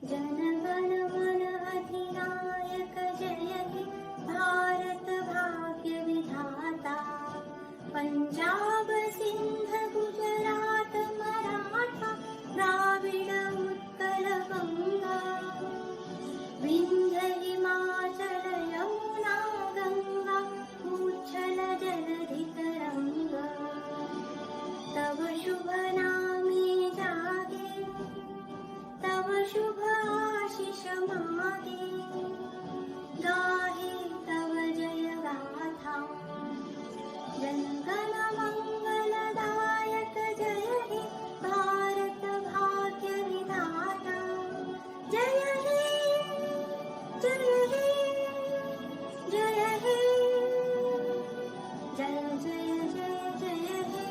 जनगण मन अधिनायक जय हे भारत भाग्य विधाता। पंजाब सिंध गुजरात मराठा द्राविड उत्कल गंगा। विंध्य हिमाचल यमुना गंगा उच्छल जलधि तरंगा। तव शुभ नामे जागे तव शुभ आशीष मागे। गाहे तव जय गाथा जनगण मंगलदायक जय हे भारत भाग्य विधाता। जय हे जय हे जय हे जय जय जय जय हे।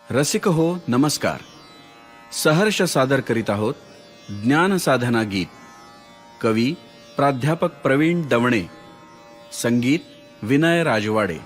रसिक हो नमस्कार. सहर्ष सादर करीत आहोत ज्ञानसाधना गीत. कवी प्राध्यापक प्रवीण दवणे, संगीत विनय राजवाडे.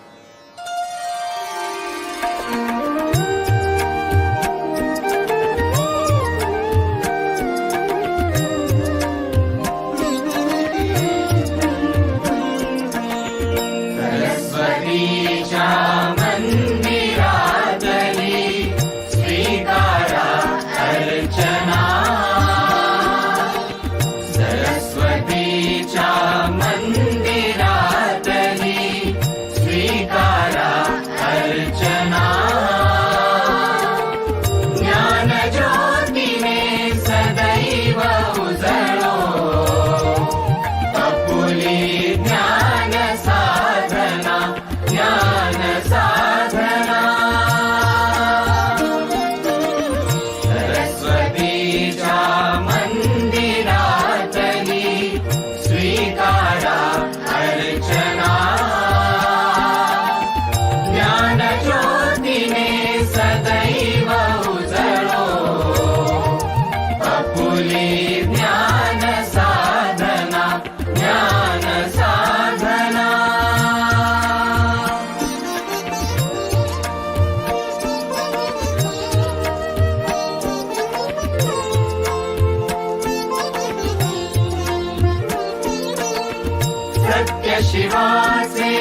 शिवाचे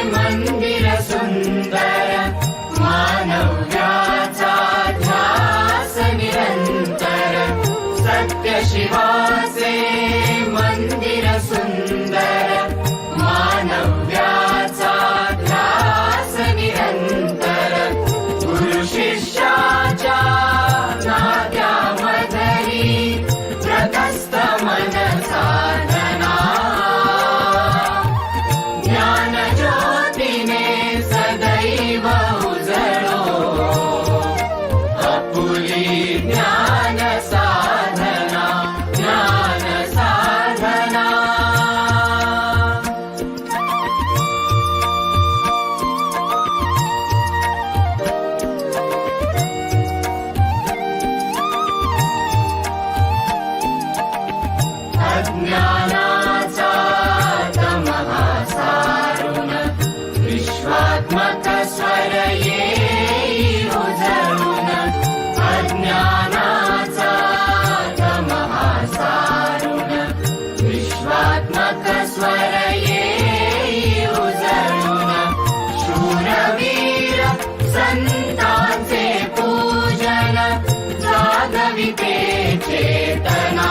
मंदिर सुंदर मानव्याचा ध्यास निरंतर. सत्य शिवाचे मंदिर सुंदर मानव्याचा ध्यास निरंतर. गुरु शिष्याच्या नात्यामधली प्रतस्थ मन साधना. सदैव उजळो आपुली ज्ञान साधना. ज्ञान साधना. अज्ञानाचा तमः सारुण विश्वात्मक स्वर येई उजळून. अज्ञानाचा तमः सारुण विश्वात्मक स्वर येई उजळून. शूरवीर संतांचे पूजन जागविते चेतना.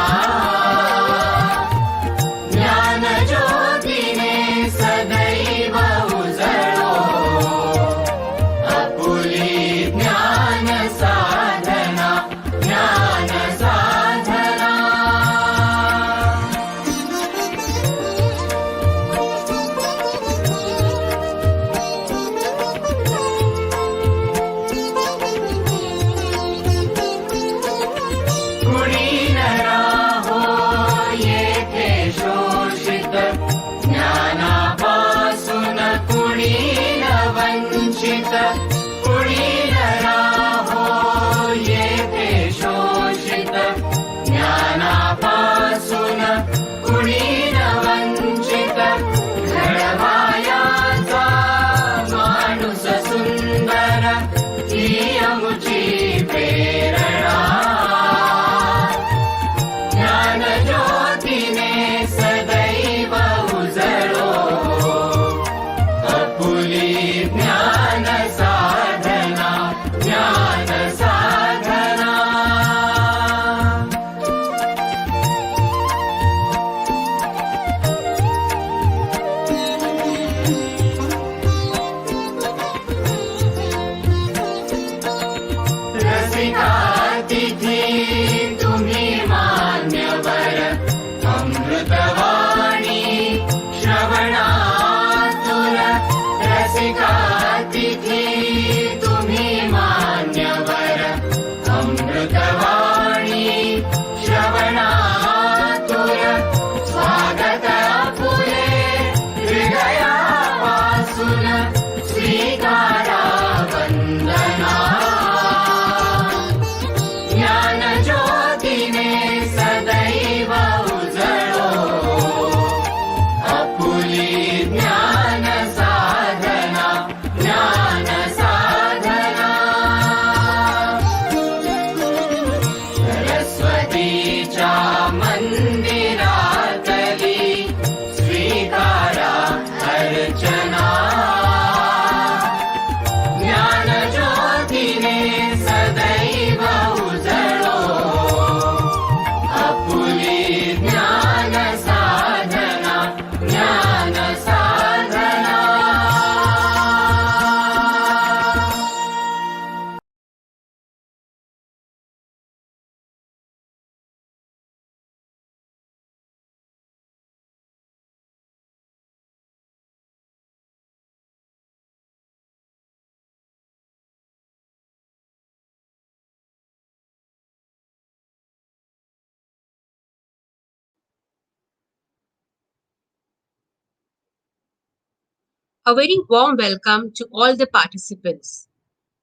A very warm welcome to all the participants.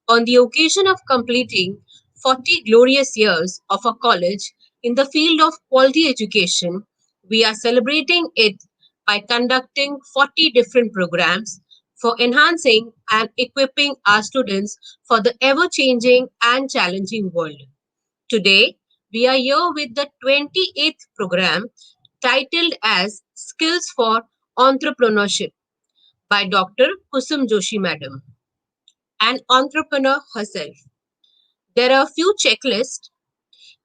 On the occasion of completing 40 glorious years of a college in the field of quality education, we are celebrating it by conducting 40 different programs for enhancing and equipping our students for the ever changing and challenging world. Today, we are here with the 28th program titled as Skills for Entrepreneurship by Dr. Kusum Joshi Madam, an entrepreneur herself. There are a few checklist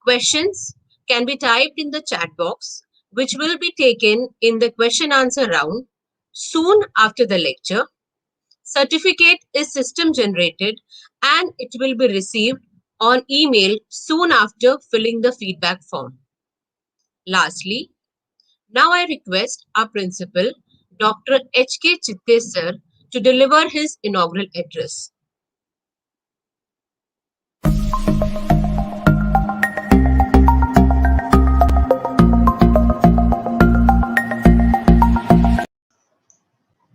questions can be typed in the chat box, which will be taken in the question answer round soon after the lecture. Certificate is system generated and it will be received on email soon after filling the feedback form. Lastly, now I request our principal, Dr. H.K. Chitte sir, to deliver his inaugural address.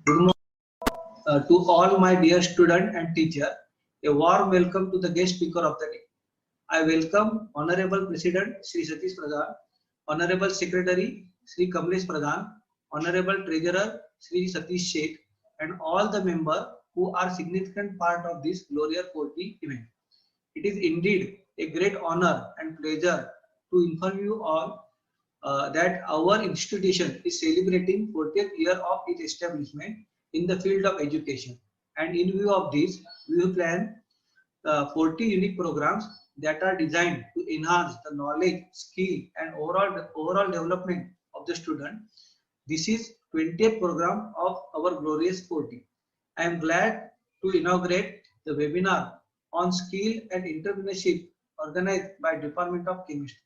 Good morning to all my dear student and teacher. A warm welcome to the guest speaker of the day. I welcome Honorable President Sri Satish Pradhan, Honorable Secretary Sri Kamlesh Pradhan, Honorable Treasurer Sri Satish Sheikh, and all the members who are significant part of this glorious 40 event. It is indeed a great honor and pleasure to inform you all that our institution is celebrating 40th year of its establishment in the field of education. And in view of this, we have planned 40 unique programs that are designed to enhance the knowledge, skill, and overall development of the student. This is 20th program of our glorious 40. I am glad to inaugurate the webinar on skill and entrepreneurship organized by Department of Chemistry.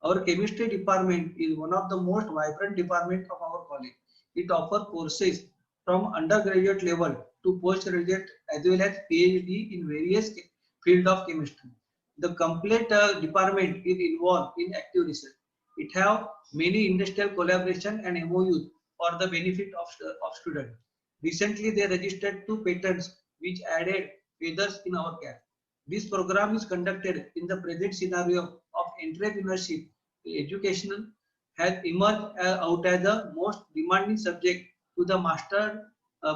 Our chemistry department is one of the most vibrant departments of our college. It offers courses from undergraduate level to postgraduate as well as PhD in various fields of chemistry. The complete department is involved in active research. It has many industrial collaboration and MOUs for the benefit of students. Recently, they registered 2 patents which added feathers in our cap. This program is conducted in the present scenario of entrepreneurship. Education has emerged out as the most demanding subject to the mastered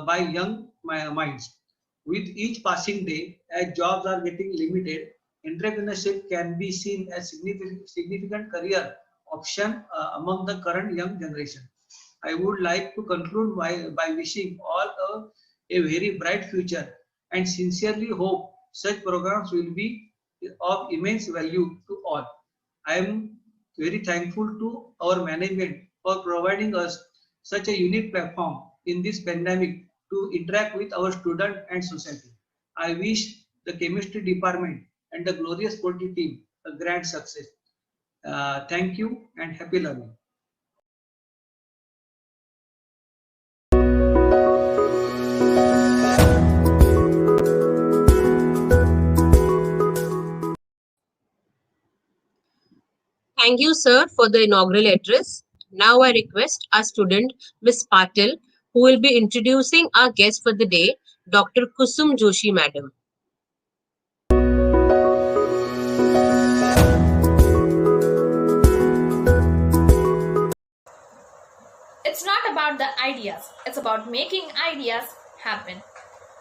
by young minds. With each passing day, as jobs are getting limited, entrepreneurship can be seen as significant career option among the current young generation. I would like to conclude by wishing all a very bright future and sincerely hope such programs will be of immense value to all. I am very thankful to our management for providing us such a unique platform in this pandemic to interact with our student and society. I wish the chemistry department and the glorious 40 team a grand success. Thank you and happy learning. Thank you, sir, for the inaugural address. Now I request our student, Ms. Patil, who will be introducing our guest for the day, Dr. Kusum Joshi Madam. It's not about the ideas, it's about making ideas happen.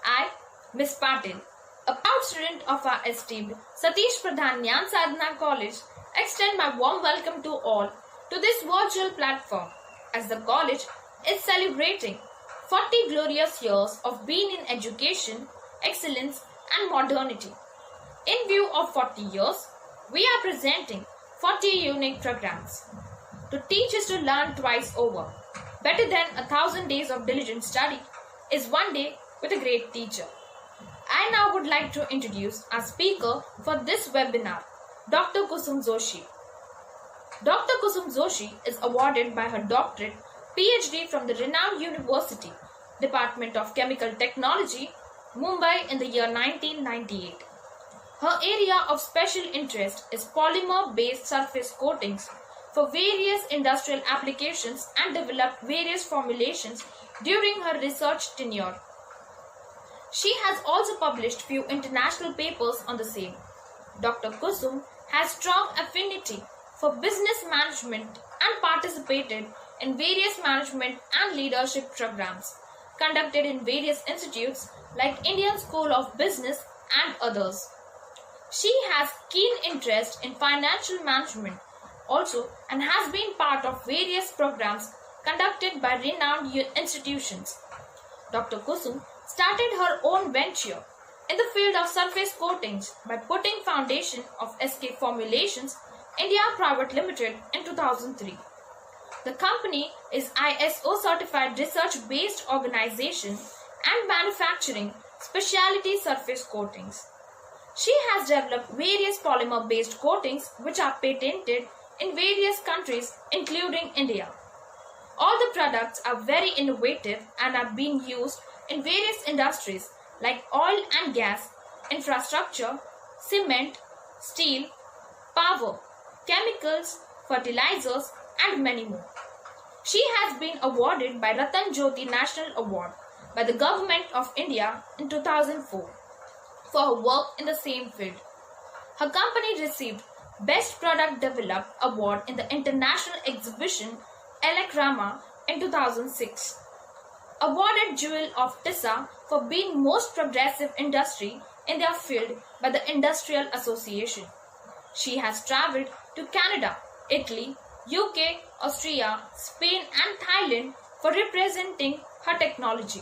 I, Miss Patil, a proud student of our esteemed Satish Pradhan Dnyanasadhana College, extend my warm welcome to all to this virtual platform as the college is celebrating 40 glorious years of being in education, excellence and modernity. In view of 40 years, we are presenting 40 unique programs. To teach is to learn twice over. Better than 1,000 days of diligent study is one day with a great teacher. I now would like to introduce our speaker for this webinar, Dr. Kusum Joshi. Dr. Kusum Joshi is awarded by her doctorate PhD from the renowned University, Department of Chemical Technology, Mumbai in the year 1998. Her area of special interest is polymer-based surface coatings for various industrial applications and developed various formulations during her research tenure. She has also published few international papers on the same. Dr. Kusum has strong affinity for business management and participated in various management and leadership programs conducted in various institutes like Indian School of Business and others. She has keen interest in financial management also and has been part of various programs conducted by renowned institutions. Dr. Kusum started her own venture in the field of surface coatings by putting foundation of SK Formulations India Private Limited in 2003. The company is ISO certified research based organization and manufacturing specialty surface coatings. She has developed various polymer based coatings which are patented in various countries including India. All the products are very innovative and are being used in various industries like oil and gas, infrastructure, cement, steel, power, chemicals, fertilizers, and many more. She has been awarded by Ratan Jyoti National Award by the Government of India in 2004 for her work in the same field. Her company received Best Product Developed Award in the International Exhibition Elecrama in 2006. Awarded Jewel of TISA for being most progressive industry in their field by the Industrial Association. She has travelled to Canada, Italy, UK, Austria, Spain and Thailand for representing her technology.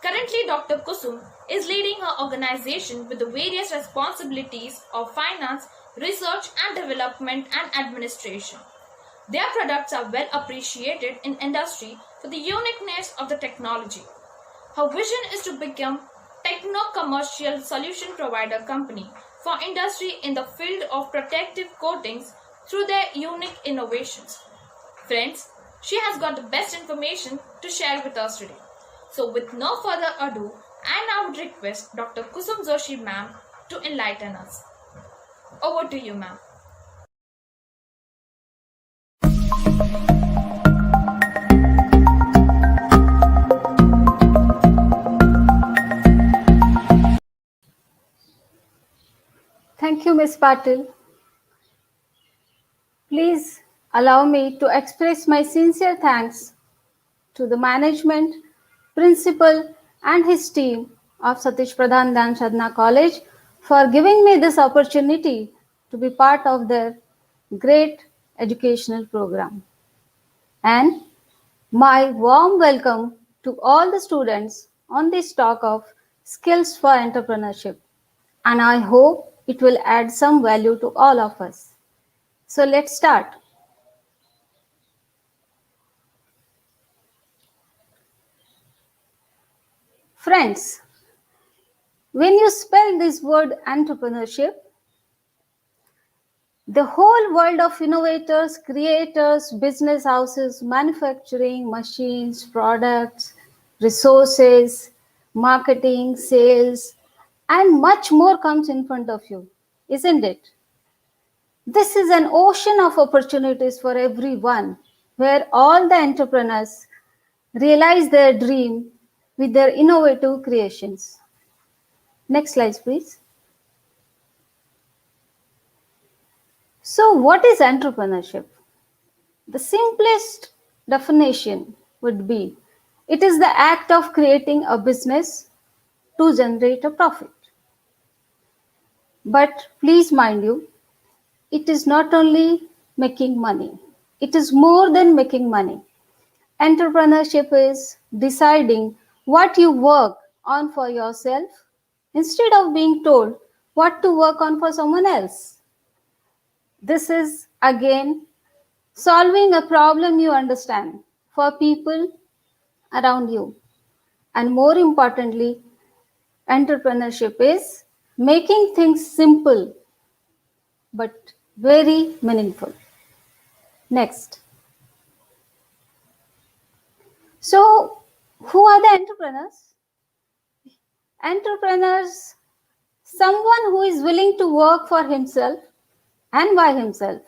Currently, Dr. Kusum is leading her organization with the various responsibilities of finance, research and development and administration. Their products are well appreciated in industry for the uniqueness of the technology. Her vision is to become techno-commercial solution provider company for industry in the field of protective coatings through their unique innovations. Friends, she has got the best information to share with us today. So with no further ado, I now would request Dr. Kusum Joshi ma'am to enlighten us. Over to you, ma'am. Thank you, Ms. Patil. Please allow me to express my sincere thanks to the management, principal, and his team of Satish Pradhan Dnyanasadhana College for giving me this opportunity to be part of their great educational program. And my warm welcome to all the students on this talk of skills for entrepreneurship. And I hope it will add some value to all of us. So let's start. Friends, when you spell this word entrepreneurship, the whole world of innovators, creators, business houses, manufacturing, machines, products, resources, marketing, sales, and much more comes in front of you, isn't it? This is an ocean of opportunities for everyone, where all the entrepreneurs realize their dream with their innovative creations. Next slide, please. So, what is entrepreneurship? The simplest definition would be it is the act of creating a business to generate a profit. But please mind you, it is not only making money, it is more than making money. Entrepreneurship is deciding what you work on for yourself instead of being told what to work on for someone else. This is again solving a problem you understand for people around you. And more importantly, entrepreneurship is making things simple but very meaningful. Next. So, who are the entrepreneurs? Entrepreneurs, someone who is willing to work for himself and by himself.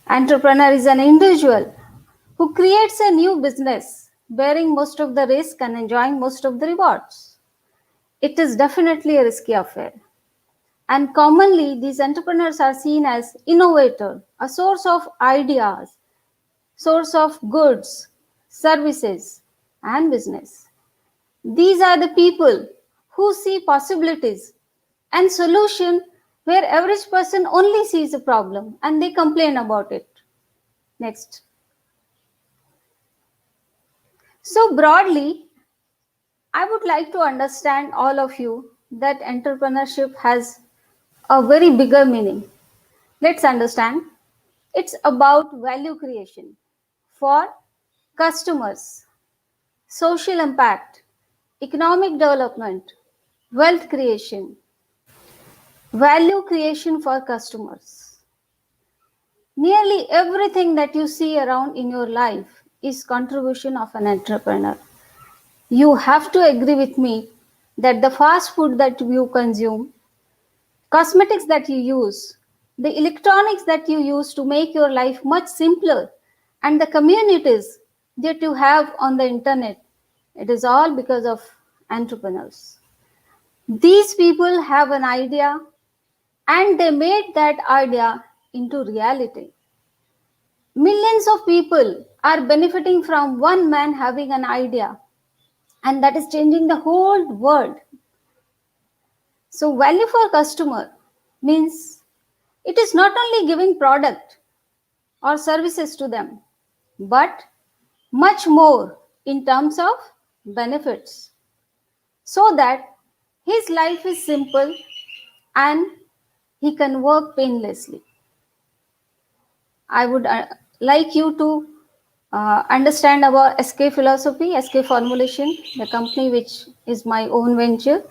Entrepreneur is an individual who creates a new business bearing most of the risk and enjoying most of the rewards. It is definitely a risky affair. And commonly, these entrepreneurs are seen as innovator, a source of ideas, source of goods, services, and business. These are the people who see possibilities and solution where average person only sees a problem and they complain about it. Next. So broadly, I would like to understand all of you that entrepreneurship has a very bigger meaning. Let's understand. It's about value creation for customers, social impact, economic development, wealth creation, value creation for customers. Nearly everything that you see around in your life is contribution of an entrepreneur. You have to agree with me that the fast food that you consume, cosmetics that you use, the electronics that you use to make your life much simpler, and the communities that you have on the internet, it is all because of entrepreneurs. These people have an idea and they made that idea into reality. Millions of people are benefiting from one man having an idea, and that is changing the whole world. So, value for customer means it is not only giving product or services to them, but much more in terms of benefits, so that his life is simple and he can work painlessly. I would like you to understand about SK philosophy, SK formulation, the company which is my own venture.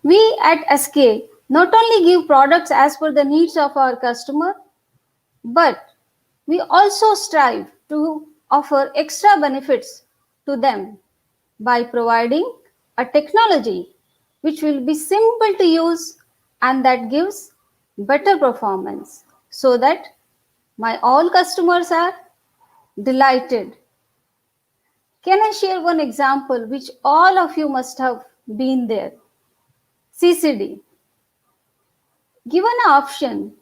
We at SK not only give products as per the needs of our customer, but we also strive to offer extra benefits to them by providing a technology which will be simple to use and that gives better performance, so that my all customers are delighted. Can I share one example which all of you must have been there? CCD. Given an option,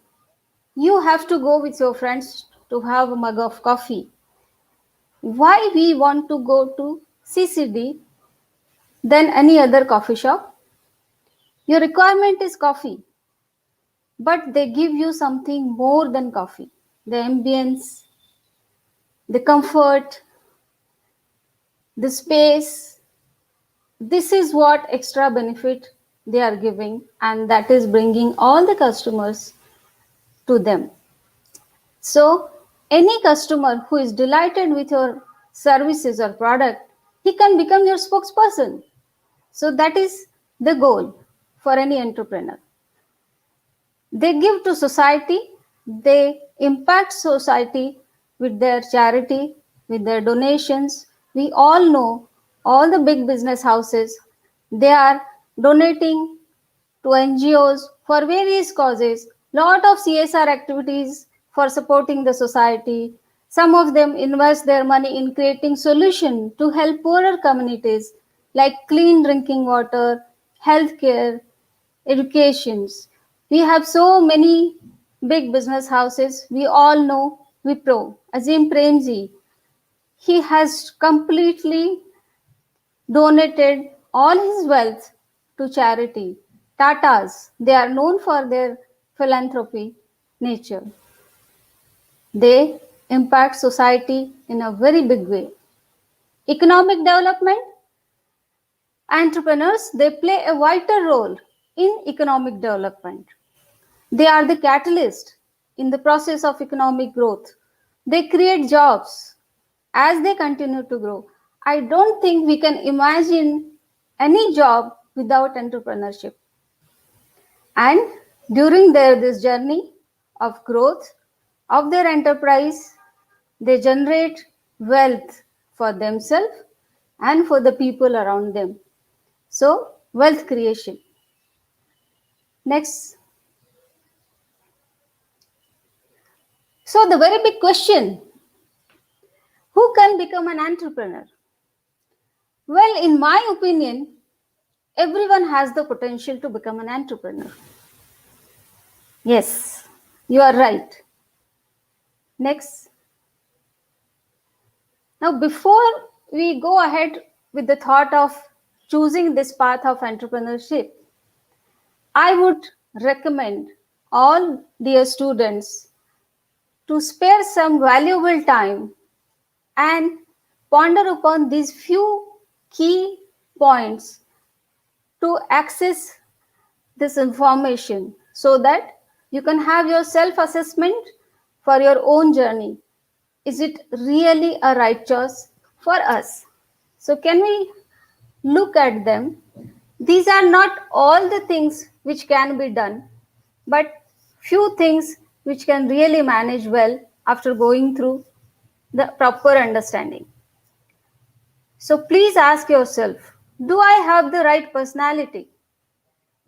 you have to go with your friends to have a mug of coffee. Why we want to go to CCD than any other coffee shop? Your requirement is coffee, but they give you something more than coffee. The ambience, the comfort, the space. This is what extra benefit they are giving, and that is bringing all the customers to them. So, any customer who is delighted with your services or product, he can become your spokesperson. So, that is the goal for any entrepreneur. They give to society, they impact society with their charity, with their donations. We all know all the big business houses, they are donating to NGOs for various causes, lot of CSR activities for supporting the society. Some of them invest their money in creating solutions to help poorer communities like clean drinking water, healthcare, educations. We have so many big business houses. We all know Wipro, Azim Premji. He has completely donated all his wealth to charity. Tatas, they are known for their philanthropy nature. They impact society in a very big way. Economic development, entrepreneurs, they play a vital role in economic development. They are the catalyst in the process of economic growth. They create jobs as they continue to grow. I don't think we can imagine any job without entrepreneurship. And during this journey of growth of their enterprise, they generate wealth for themselves and for the people around them. So, wealth creation. Next. So, the very big question, who can become an entrepreneur? Well, in my opinion, everyone has the potential to become an entrepreneur. Yes, you are right. Next. Now, before we go ahead with the thought of choosing this path of entrepreneurship, I would recommend all dear students to spare some valuable time and ponder upon these few key points to access this information so that you can have your self assessment for your own journey. Is it really a right choice for us? So, can we look at them? These are not all the things which can be done, but few things which can really manage well after going through the proper understanding. So please ask yourself, do I have the right personality,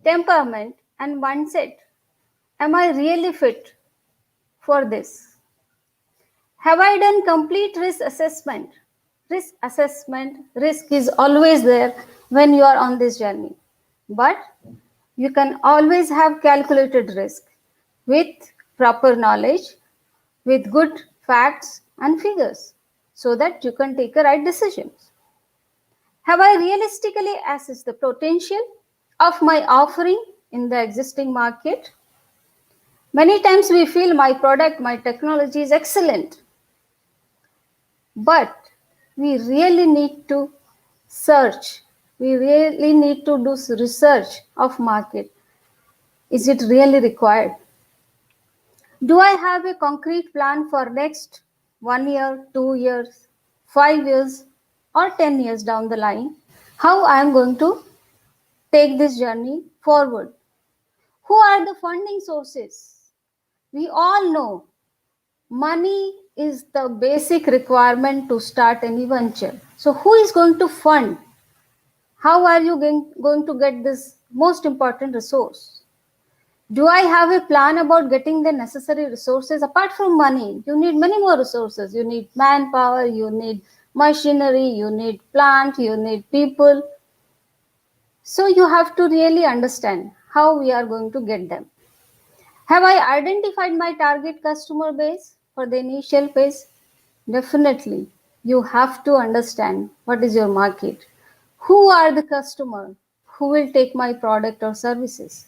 temperament, and mindset? Am I really fit for this? Have I done complete risk assessment? Risk is always there when you are on this journey. But you can always have calculated risk with proper knowledge, with good facts and figures, so that you can take the right decisions. Have I realistically assessed the potential of my offering in the existing market? Many times we feel my product, my technology is excellent, but we really need to search. We really need to do research of market. Is it really required? Do I have a concrete plan for next 1 year, 2 years, 5 years, or 10 years down the line? How I am going to take this journey forward? Who are the funding sources? We all know money is the basic requirement to start any venture. So, who is going to fund? How are you going to get this most important resource? Do I have a plan about getting the necessary resources? Apart from money, you need many more resources. You need manpower, you need machinery, you need plant, you need people. So you have to really understand how we are going to get them. Have I identified my target customer base for the initial phase? Definitely. You have to understand what is your market. Who are the customer who will take my product or services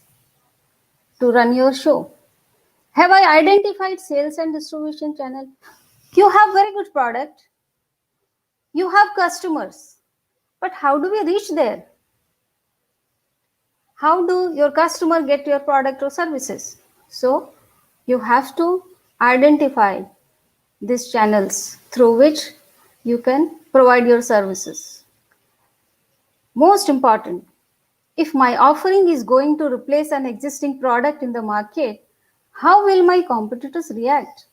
to run your show? Have I identified sales and distribution channel? You have very good product. You have customers. But how do we reach there? How do your customer get your product or services? So you have to identify these channels through which you can provide your services. Most important, if my offering is going to replace an existing product in the market, how will my competitors react?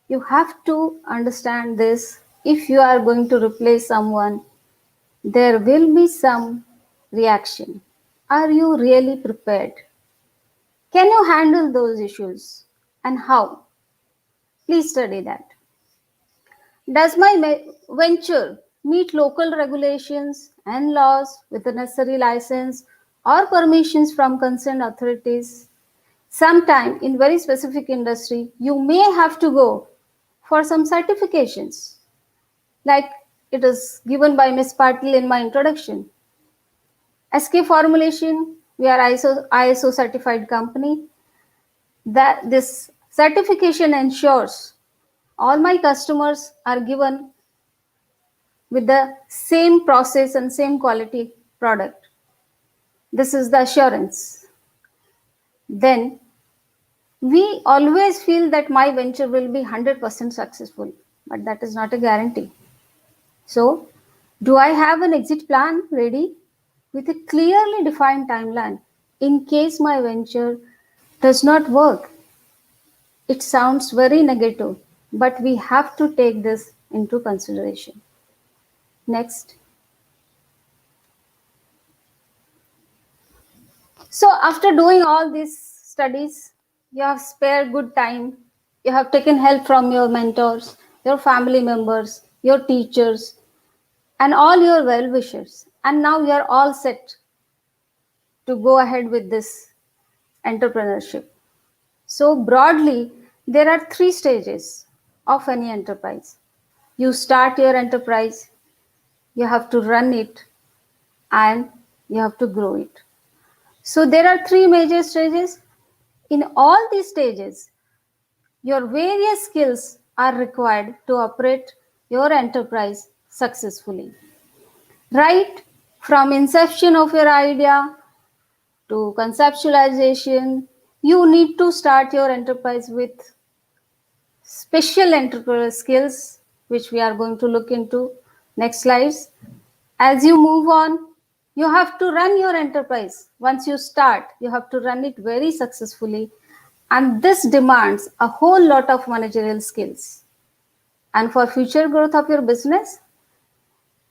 You have to understand this. If you are going to replace someone, there will be some reaction. Are you really prepared? Can you handle those issues and how? Please study that. Does my venture meet local regulations and laws with the necessary license or permissions from concerned authorities? Sometime in very specific industry, you may have to go for some certifications, like it is given by Ms. Patil in my introduction. SK formulation, we are ISO certified company. That this certification ensures all my customers are given with the same process and same quality product. This is the assurance. Then we always feel that my venture will be 100% successful, but that is not a guarantee. So, do I have an exit plan ready with a clearly defined timeline in case my venture does not work? It sounds very negative, but we have to take this into consideration. Next. So, after doing all these studies, you have spared good time, you have taken help from your mentors, your family members, your teachers, and all your well wishers. And now you are all set to go ahead with this entrepreneurship. So, broadly, there are three stages of any enterprise. You start your enterprise, you have to run it, and you have to grow it. So, there are three major stages. In all these stages, your various skills are required to operate your enterprise successfully. Right from inception of your idea to conceptualization, you need to start your enterprise with special entrepreneurial skills, which we are going to look into next slides. As you move on, you have to run your enterprise. Once you start, you have to run it very successfully, and this demands a whole lot of managerial skills. And for future growth of your business,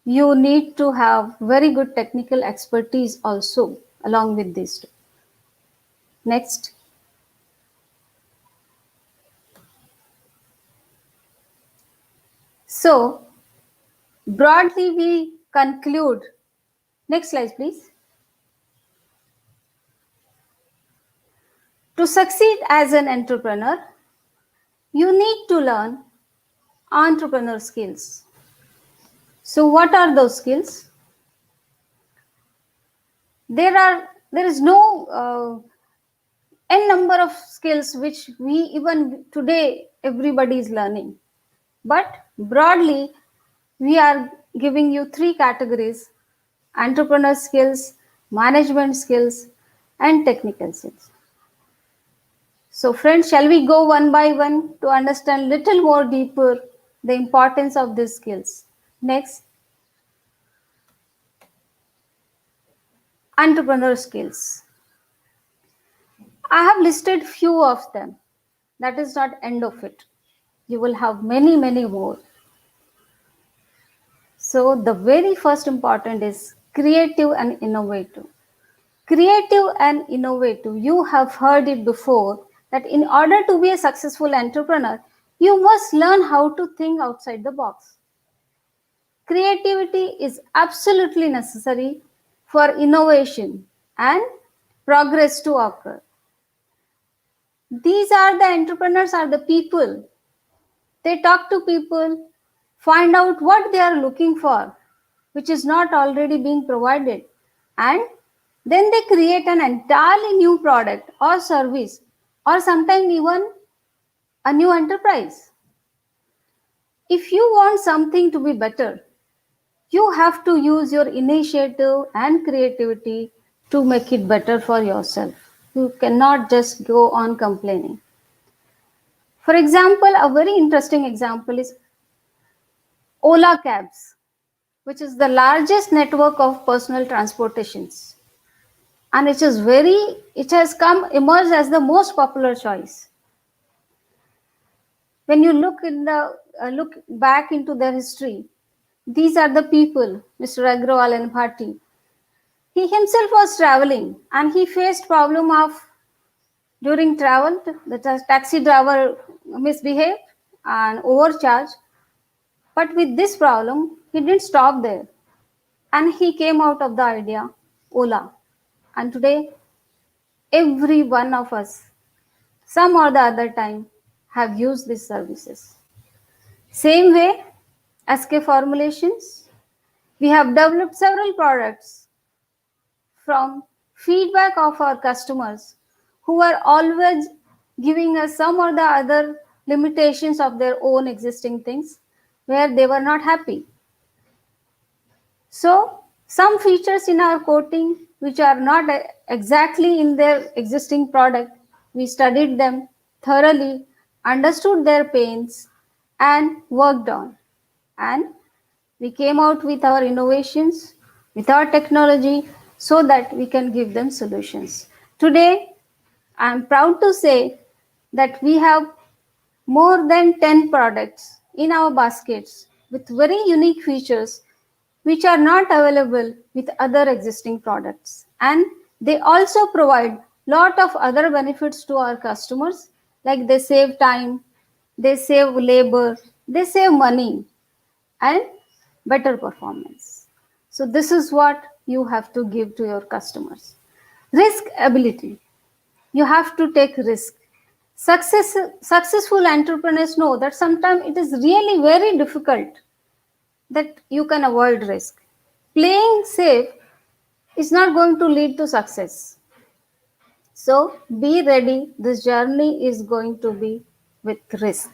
you need to have very good technical expertise also along with these two. Next. So, broadly, we conclude. Next slide, please. To succeed as an entrepreneur, you need to learn entrepreneur skills. So, what are those skills? There is no n number of skills which we even today everybody is learning. But broadly, we are giving you three categories: entrepreneur skills, management skills, and technical skills. So friends, shall we go one by one to understand little more deeper the importance of these skills? Next, entrepreneur skills. I have listed few of them. That is not end of it. You will have many more. So the very first important is creative and innovative. Creative and innovative, you have heard it before that in order to be a successful entrepreneur, you must learn how to think outside the box. Creativity is absolutely necessary for innovation and progress to occur. These are the entrepreneurs, are the people. They talk to people, find out what they are looking for, which is not already being provided, and then they create an entirely new product or service, or sometimes even a new enterprise. If you want something to be better, you have to use your initiative and creativity to make it better for yourself. You cannot just go on complaining. For example, a very interesting example is Ola Cabs, which is the largest network of personal transportations. And it has come emerged as the most popular choice. When you look back into their history, these are the people, Mr. Agrawal and Bhatti. He himself was traveling and he faced problem of during travel, the taxi driver misbehaved and overcharged. But with this problem, he didn't stop there. And he came out of the idea, Ola. And today, every one of us, some or the other time, have used these services. Same way, SK formulations, we have developed several products from feedback of our customers who are always giving us some or the other limitations of their own existing things where they were not happy. So some features in our coating which are not exactly in their existing product, we studied them thoroughly, understood their pains and worked on. And we came out with our innovations, with our technology so that we can give them solutions. Today, I am proud to say that we have more than 10 products in our baskets with very unique features which are not available with other existing products. And they also provide lot of other benefits to our customers, like they save time, they save labor, they save money, and better performance. So this is what you have to give to your customers. Risk ability. You have to take risk. Successful entrepreneurs know that sometimes it is really very difficult that you can avoid risk. Playing safe is not going to lead to success. So be ready. This journey is going to be with risk.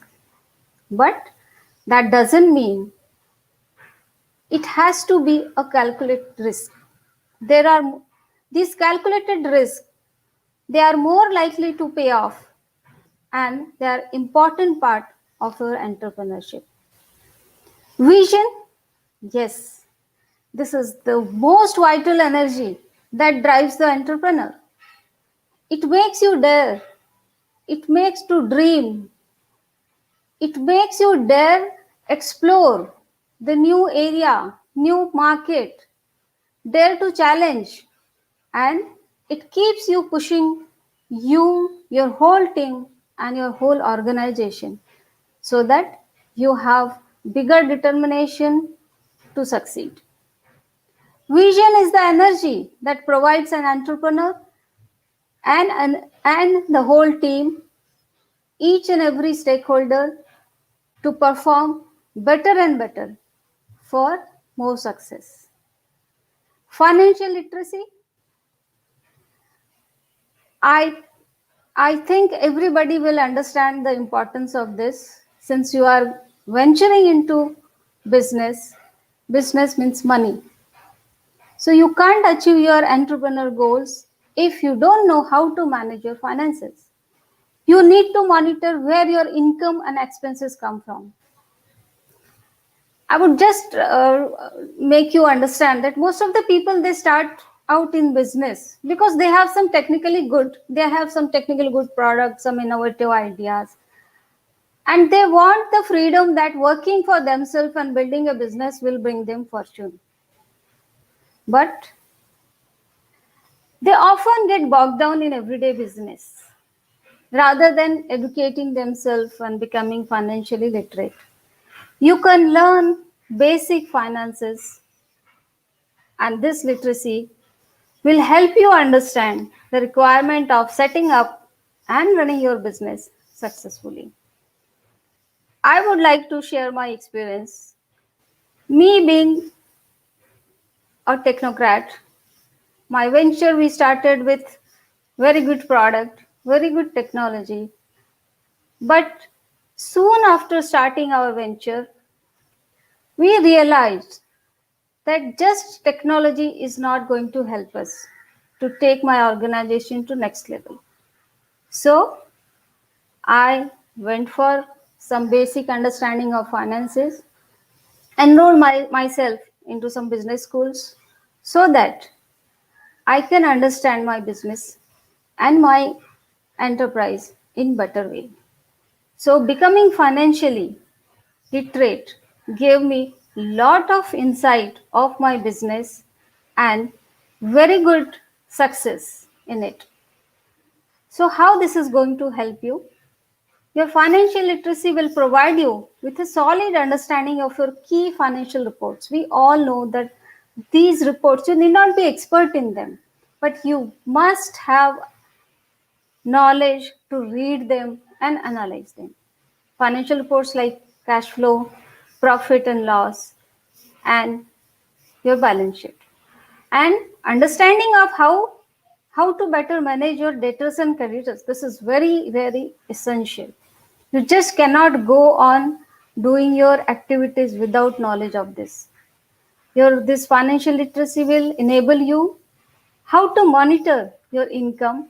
But that doesn't mean it has to be a calculated risk. There are these calculated risks, they are more likely to pay off and they are important part of your entrepreneurship. Vision, yes, this is the most vital energy that drives the entrepreneur. It makes you dare, it makes to dream, it makes you dare explore the new area, new market, dare to challenge, and it keeps you pushing you, your whole team, and your whole organization so that you have bigger determination to succeed. Vision is the energy that provides an entrepreneur and the whole team, each and every stakeholder, to perform better and better for more success. Financial literacy. I I think everybody will understand the importance of this since you are venturing into business. Business means money. So you can't achieve your entrepreneur goals if you don't know how to manage your finances. You need to monitor where your income and expenses come from. I would just make you understand that most of the people, they start out in business because they have some technically good products, some innovative ideas, and they want the freedom that working for themselves and building a business will bring them fortune. But they often get bogged down in everyday business rather than educating themselves and becoming financially literate. You can learn basic finances, and this literacy will help you understand the requirement of setting up and running your business successfully. I would like to share my experience. Me being a technocrat, my venture, we started with very good product, very good technology. But soon after starting our venture, we realized that just technology is not going to help us to take my organization to next level. So I went for some basic understanding of finances, enrolled myself into some business schools so that I can understand my business and my enterprise in better way. So becoming financially literate gave me lot of insight of my business and very good success in it. So how this is going to help you? Your financial literacy will provide you with a solid understanding of your key financial reports. We all know that these reports, you need not be expert in them, but you must have knowledge to read them and analyze them. Financial reports like cash flow, profit and loss, and your balance sheet. And understanding of how to better manage your debtors and creditors. This is very, very essential. You just cannot go on doing your activities without knowledge of this. This financial literacy will enable you how to monitor your income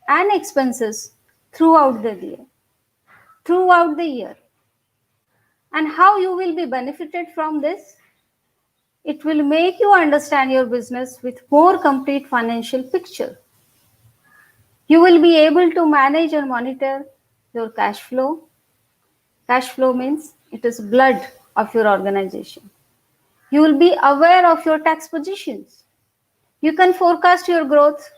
and expenses throughout the year. And how you will be benefited from this? It will make you understand your business with more complete financial picture. You will be able to manage and monitor your cash flow. Cash flow means it is blood of your organization. You will be aware of your tax positions. You can forecast your growth.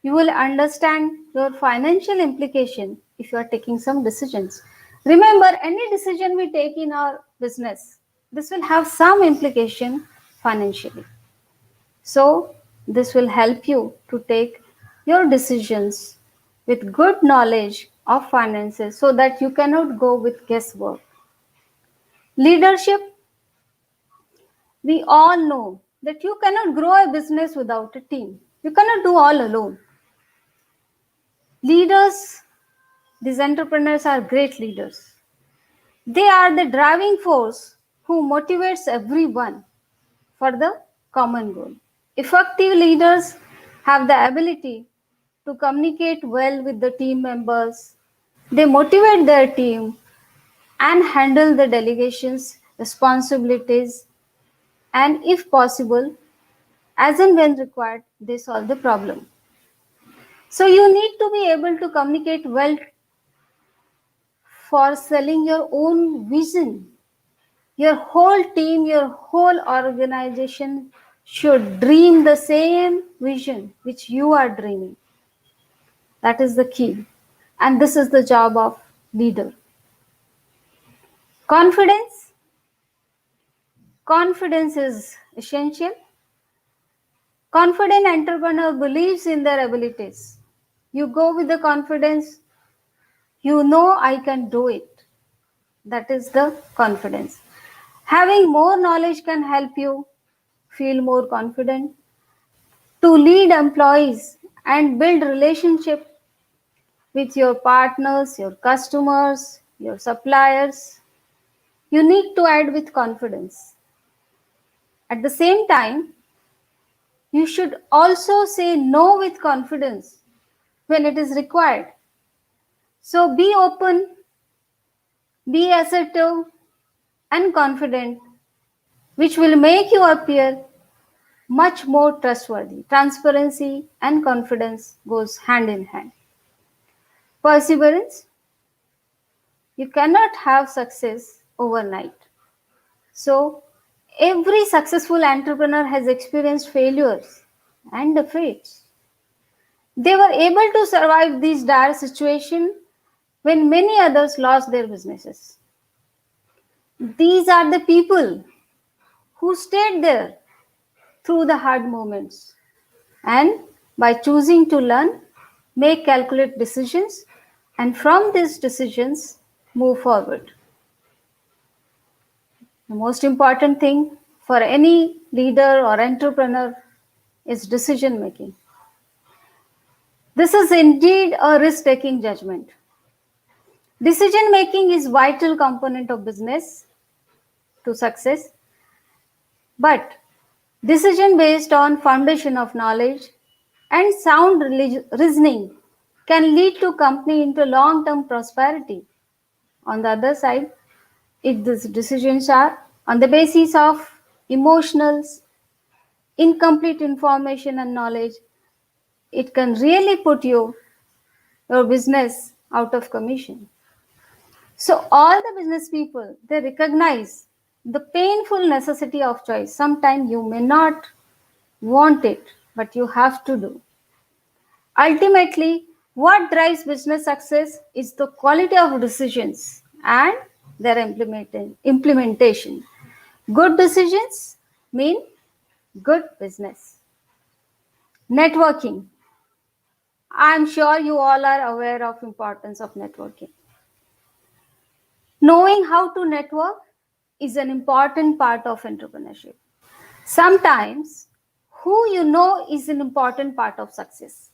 You will understand your financial implication if you are taking some decisions. Remember, any decision we take in our business this will have some implication financially. So, this will help you to take your decisions with good knowledge of finances so that you cannot go with guesswork. Leadership, we all know that you cannot grow a business without a team. You cannot do all alone. Leaders, these entrepreneurs are great leaders. They are the driving force who motivates everyone for the common goal. Effective leaders have the ability to communicate well with the team members. They motivate their team and handle the delegations, responsibilities, and if possible, as and when required, they solve the problem. So you need to be able to communicate well for selling your own vision. Your whole team, your whole organization should dream the same vision which you are dreaming. That is the key. And this is the job of leader. Confidence. Confidence is essential. Confident entrepreneur believes in their abilities. You go with the confidence, you know I can do it. That is the confidence. Having more knowledge can help you feel more confident. To lead employees and build relationship with your partners, your customers, your suppliers, you need to add with confidence. At the same time, you should also say no with confidence when it is required. So be open, be assertive and confident, which will make you appear much more trustworthy. Transparency and confidence goes hand in hand. Perseverance. You cannot have success overnight. So every successful entrepreneur has experienced failures and defeats. They were able to survive these dire situations when many others lost their businesses. These are the people who stayed there through the hard moments and by choosing to learn, make calculate decisions, and from these decisions move forward. The most important thing for any leader or entrepreneur is decision making. This is indeed a risk taking judgment. Decision making is vital component of business to success, but decision based on foundation of knowledge and sound reasoning can lead to company into long-term prosperity. On the other side, if these decisions are on the basis of emotionals, incomplete information and knowledge, it can really put your business out of commission. So all the business people, they recognize the painful necessity of choice. Sometimes you may not want it, but you have to do. Ultimately, what drives business success is the quality of decisions and their implementation. Good decisions mean good business. Networking. I'm sure you all are aware of importance of networking. Knowing how to network is an important part of entrepreneurship. Sometimes who you know is an important part of success.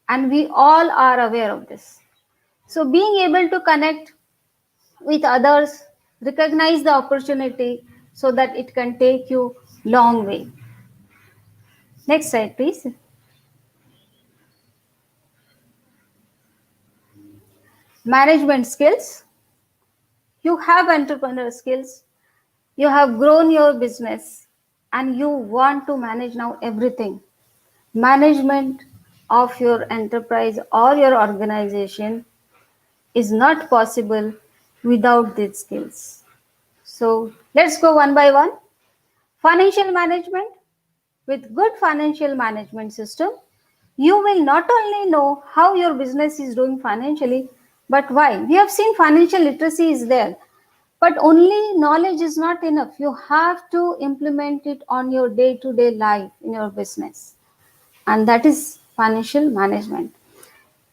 And we all are aware of this. So being able to connect with others, recognize the opportunity so that it can take you long way. Next slide, please. Management skills. You have entrepreneur skills. You have grown your business and you want to manage now everything. Management of your enterprise or your organization is not possible without these skills. So let's go one by one. Financial management. With good financial management system, you will not only know how your business is doing financially, but why. We have seen financial literacy is there. But only knowledge is not enough. You have to implement it on your day to day life in your business. And that is financial management.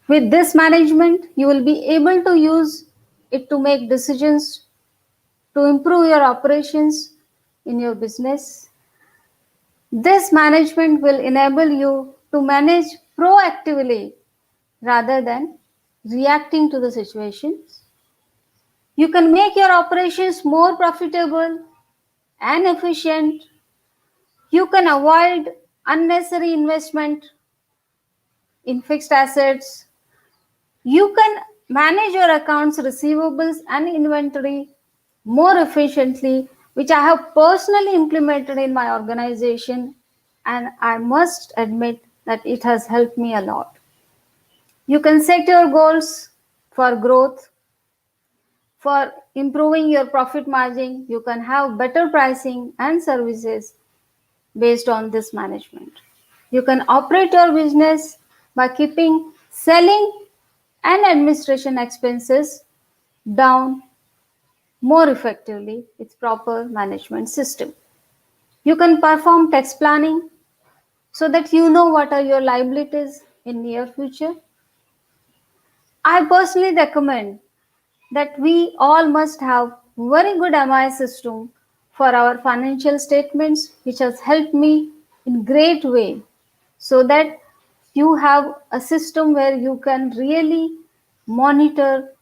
With this management, you will be able to use it to make decisions to improve your operations in your business. This management will enable you to manage proactively rather than reacting to the situations. You can make your operations more profitable and efficient. You can avoid unnecessary investment in fixed assets. You can manage your accounts receivables and inventory more efficiently, which I have personally implemented in my organization, and I must admit that it has helped me a lot. You can set your goals for growth, for improving your profit margin. You can have better pricing and services based on this management. You can operate your business by keeping selling and administration expenses down more effectively with proper management system. You can perform tax planning so that you know what are your liabilities in near future. I personally recommend that we all must have very good MI system for our financial statements, which has helped me in great way, so that you have a system where you can really monitor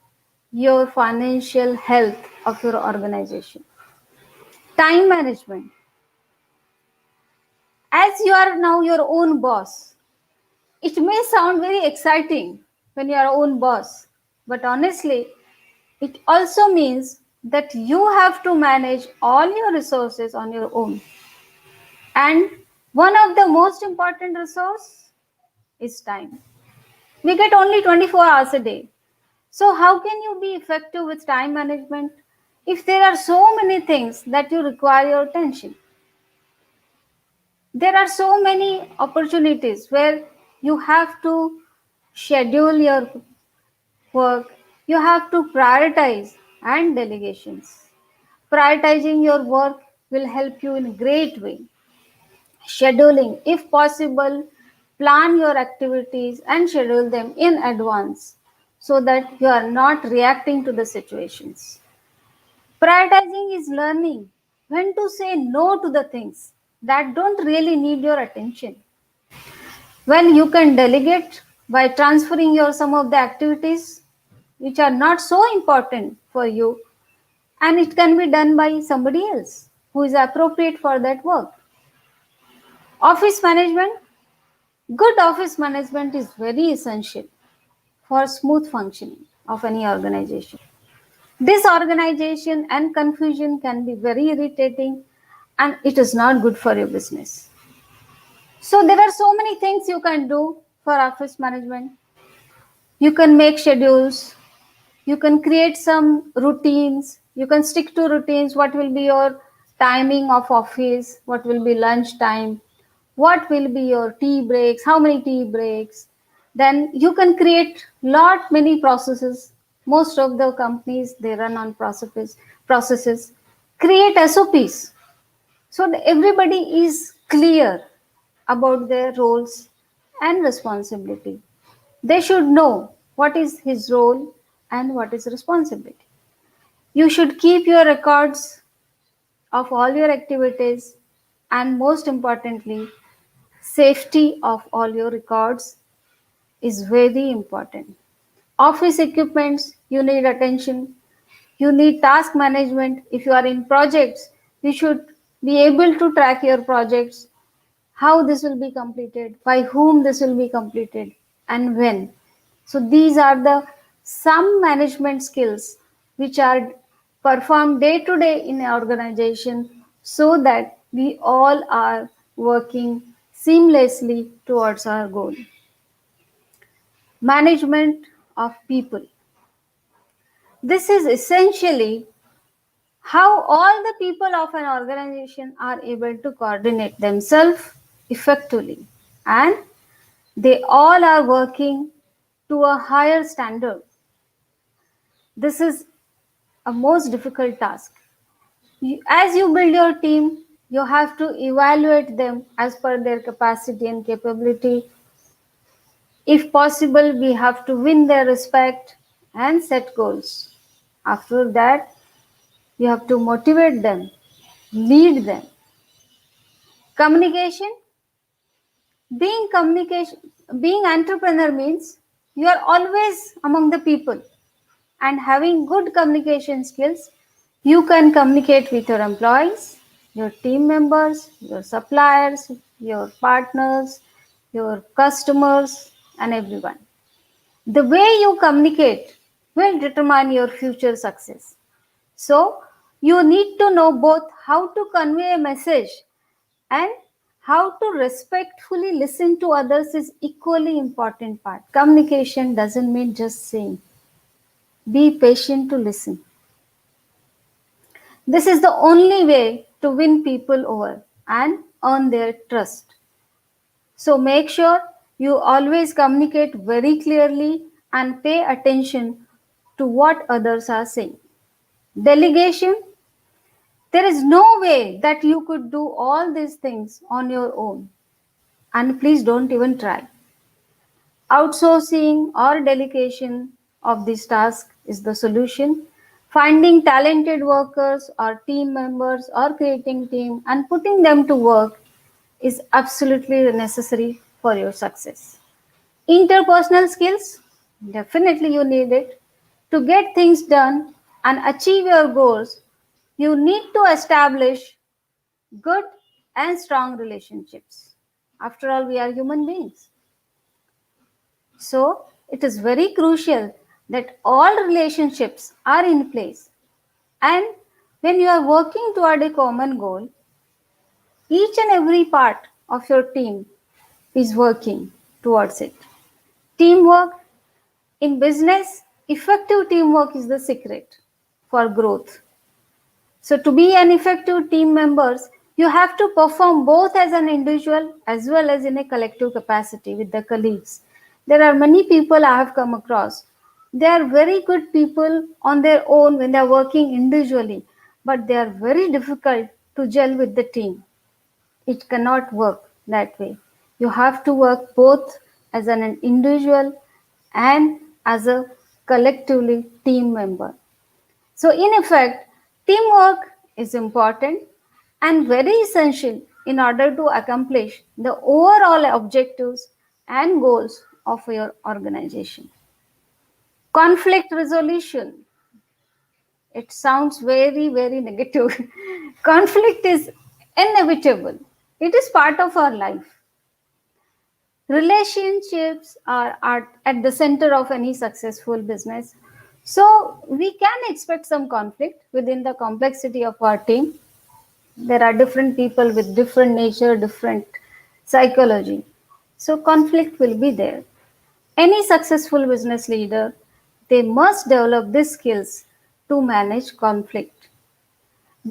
your financial health of your organization. Time management. As you are now your own boss, it may sound very exciting when you are your own boss, but honestly, it also means that you have to manage all your resources on your own. And one of the most important resource is time. We get only 24 hours a day. So how can you be effective with time management if there are so many things that you require your attention? There are so many opportunities where you have to schedule your work, you have to prioritize and delegations. Prioritizing your work will help you in a great way. Scheduling, if possible, plan your activities and schedule them in advance so that you are not reacting to the situations. Prioritizing is learning when to say no to the things that don't really need your attention. When you can delegate by transferring your some of the activities which are not so important for you, and it can be done by somebody else who is appropriate for that work. Office management. Good office management is very essential for smooth functioning of any organization. Disorganization and confusion can be very irritating, and it is not good for your business. So there are so many things you can do for office management. You can make schedules, you can create some routines, you can stick to routines. What will be your timing of office, what will be lunch time, what will be your tea breaks, how many tea breaks. Then you can create lot many processes. Most of the companies, they run on processes. Create SOPs so that everybody is clear about their roles and responsibility. They should know what is his role and what is responsibility. You should keep your records of all your activities, and most importantly, safety of all your records is very important. Office equipments, you need attention. You need task management. If you are in projects, you should be able to track your projects, how this will be completed, by whom this will be completed, and when. So these are the some management skills which are performed day to day in an organization so that we all are working seamlessly towards our goal. Management of people. This is essentially how all the people of an organization are able to coordinate themselves effectively, and they all are working to a higher standard. This is a most difficult task. As you build your team, you have to evaluate them as per their capacity and capability. If possible, we have to win their respect and set goals. After that, you have to motivate them, lead them. Communication, communication, being entrepreneur means you are always among the people, and having good communication skills, you can communicate with your employees, your team members, your suppliers, your partners, your customers, and everyone. The way you communicate will determine your future success. So, you need to know both how to convey a message and how to respectfully listen to others is equally important part. Communication doesn't mean just saying. Be patient to listen. This is the only way to win people over and earn their trust. So make sure you always communicate very clearly and pay attention to what others are saying. Delegation, there is no way that you could do all these things on your own. And please don't even try. Outsourcing or delegation of this task is the solution. Finding talented workers or team members or creating team and putting them to work is absolutely necessary for your success. Interpersonal skills, definitely you need it. To get things done and achieve your goals, you need to establish good and strong relationships. After all, we are human beings. So, it is very crucial that all relationships are in place. And when you are working toward a common goal, each and every part of your team is working towards it. Teamwork in business, effective teamwork is the secret for growth. So to be an effective team members, you have to perform both as an individual as well as in a collective capacity with the colleagues. There are many people I have come across. They are very good people on their own when they are working individually, but they are very difficult to gel with the team. It cannot work that way. You have to work both as an individual and as a collectively team member. So in effect, teamwork is important and very essential in order to accomplish the overall objectives and goals of your organization. Conflict resolution. It sounds very, very negative. Conflict is inevitable. It is part of our life. Relationships are at the center of any successful business. So we can expect some conflict within the complexity of our team. There are different people with different nature, different psychology. So conflict will be there. Any successful business leader, they must develop these skills to manage conflict.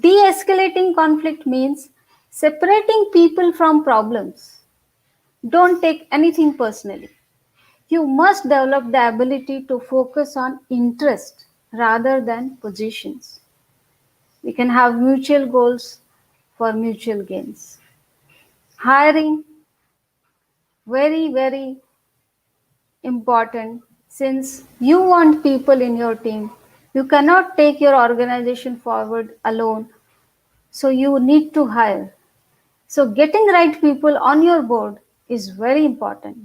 De-escalating conflict means separating people from problems. Don't take anything personally. You must develop the ability to focus on interest rather than positions. We can have mutual goals for mutual gains. Hiring, very, very important since you want people in your team. You cannot take your organization forward alone. So you need to hire. So getting right people on your board is very important.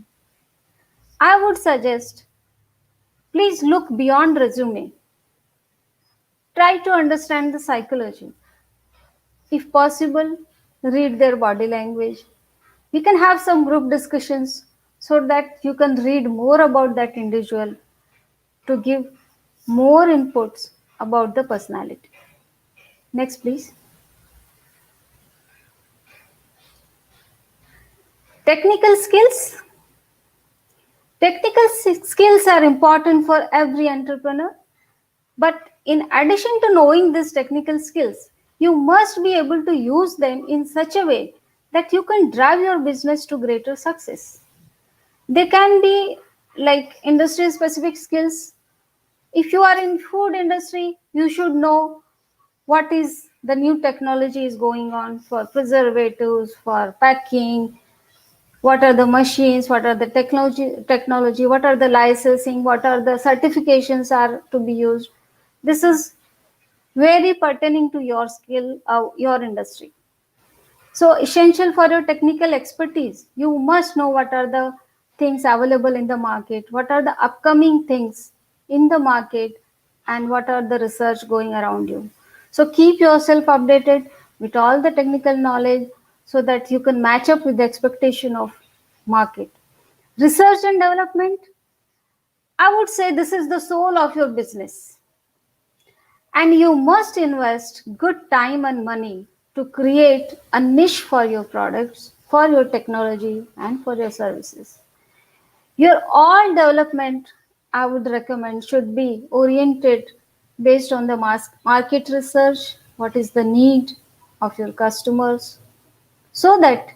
I would suggest please look beyond resume. Try to understand the psychology. If possible, read their body language. We can have some group discussions so that you can read more about that individual to give more inputs about the personality. Next, please. Technical skills. Technical skills are important for every entrepreneur. But in addition to knowing these technical skills, you must be able to use them in such a way that you can drive your business to greater success. They can be like industry specific skills If you are in food industry, you should know what is the new technology is going on for preservatives, for packing, what are the machines, what are the technology, what are the licensing, what are the certifications are to be used. This is very pertaining to your skill, your industry. So essential for your technical expertise, you must know what are the things available in the market, what are the upcoming things in the market, and what are the research going around you. So keep yourself updated with all the technical knowledge so that you can match up with the expectation of market. Research and development, I would say this is the soul of your business. And you must invest good time and money to create a niche for your products, for your technology, and for your services. Your all development, I would recommend, should be oriented based on the market research, what is the need of your customers, so that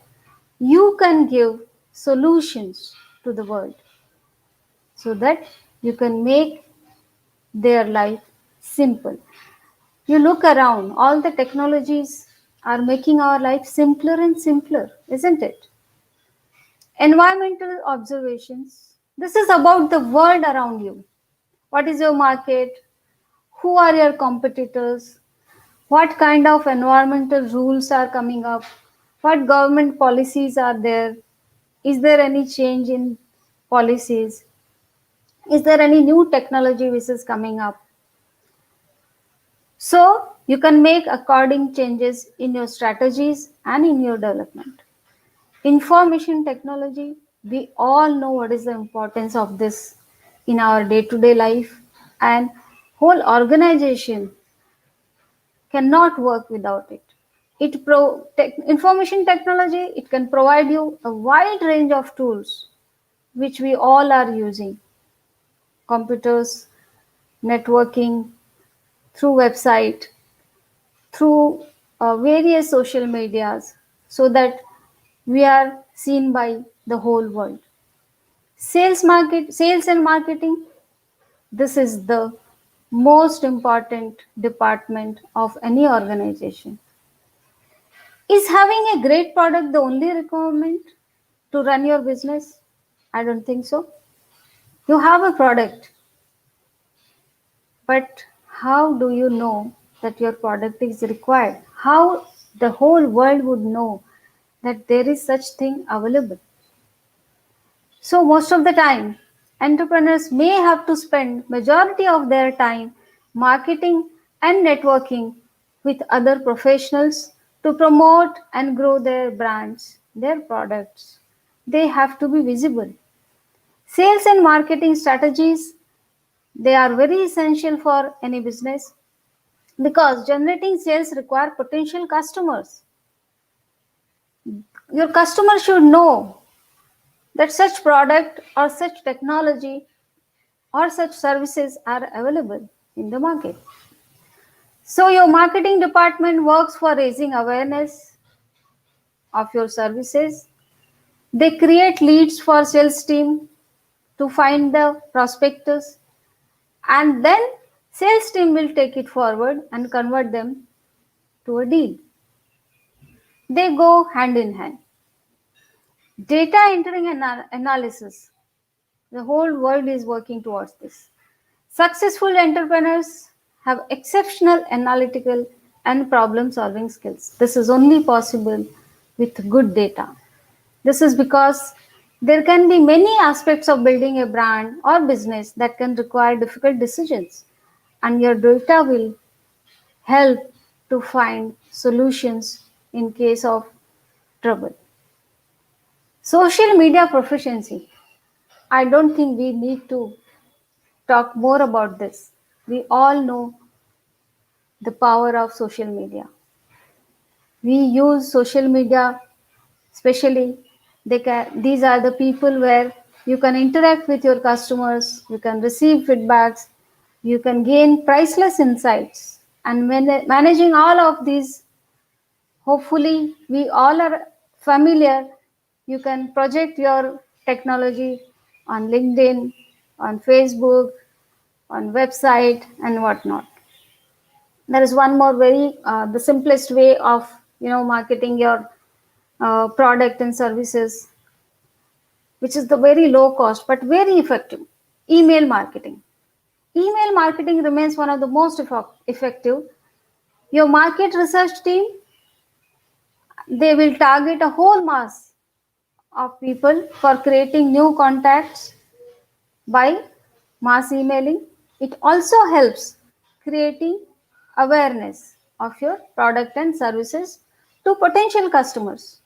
you can give solutions to the world, so that you can make their life simple. You look around, all the technologies are making our life simpler and simpler, isn't it? Environmental observations. This is about the world around you. What is your market? Who are your competitors? What kind of environmental rules are coming up? What government policies are there? Is there any change in policies? Is there any new technology which is coming up? So you can make according changes in your strategies and in your development. Information technology, we all know what is the importance of this in our day-to-day life, and whole organization cannot work without it. Information technology, it can provide you a wide range of tools which we all are using. Computers, networking, through website, through various social medias, so that we are seen by the whole world. Sales and marketing, this is the most important department of any organization. Is having a great product the only requirement to run your business? I don't think so. You have a product, but how do you know that your product is required? How the whole world would know that there is such thing available? So most of the time, entrepreneurs may have to spend majority of their time marketing and networking with other professionals to promote and grow their brands, their products. They have to be visible. Sales and marketing strategies, they are very essential for any business because generating sales require potential customers. Your customer should know that such product or such technology or such services are available in the market. So your marketing department works for raising awareness of your services. They create leads for sales team to find the prospectors, and then sales team will take it forward and convert them to a deal. They go hand in hand. Data entering and analysis. The whole world is working towards this. Successful entrepreneurs have exceptional analytical and problem solving skills. This is only possible with good data. This is because there can be many aspects of building a brand or business that can require difficult decisions, and your data will help to find solutions in case of trouble. Social media proficiency. I don't think we need to talk more about this. We all know the power of social media. We use social media, especially these are the people where you can interact with your customers, you can receive feedbacks, you can gain priceless insights. And when managing all of these, hopefully we all are familiar. You can project your technology on LinkedIn, on Facebook, on website and whatnot. There is one more very the simplest way of marketing your product and services, which is the very low cost but very effective: email marketing. Email marketing remains one of the most effective. Your market research team, they will target a whole mass of people for creating new contacts by mass emailing. It also helps creating awareness of your product and services to potential customers.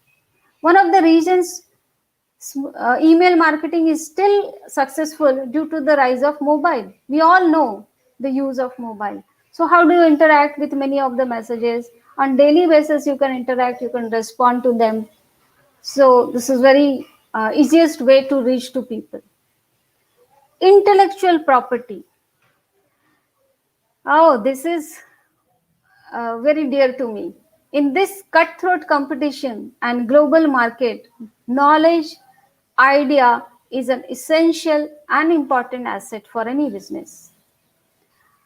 One of the reasons email marketing is still successful due to the rise of mobile. We all know the use of mobile. So how do you interact with many of the messages? On daily basis, you can interact, you can respond to them. So this is very easiest way to reach to people. Intellectual property. Oh, this is very dear to me. In this cutthroat competition and global market, knowledge, idea is an essential and important asset for any business.